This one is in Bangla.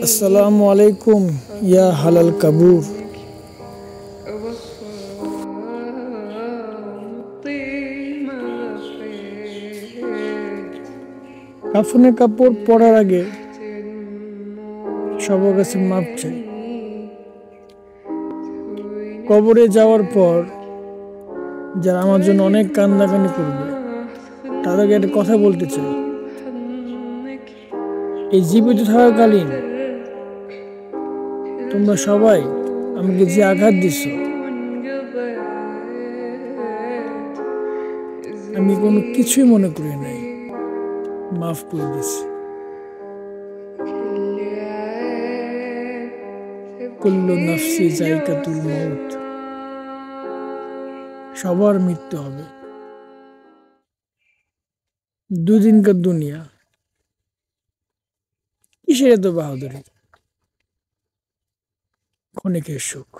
আসসালামু আলাইকুম ইয়া হালাল কাবুর। কাফনে কাপড় পরার আগে সবার কাছে মাপ চাই। কবরে যাওয়ার পর যারা আমার জন্য অনেক কান্নাকানি করবে তাদেরকে একটা কথা বলতে চাই, এই জীবিত থাকাকালীন তোমরা সবাই আমাকে যে আঘাত দিছ, আমি কোনো কিছুই মনে করি নাই, মাফ করে দিছি। কুল্লু নাফসি যায়কাতুল মউত, সবার মৃত্যু হবে। দুদিনকার দুনিয়া, কিসের এত বাহাদুরি, ক্ষণিকের সুখ।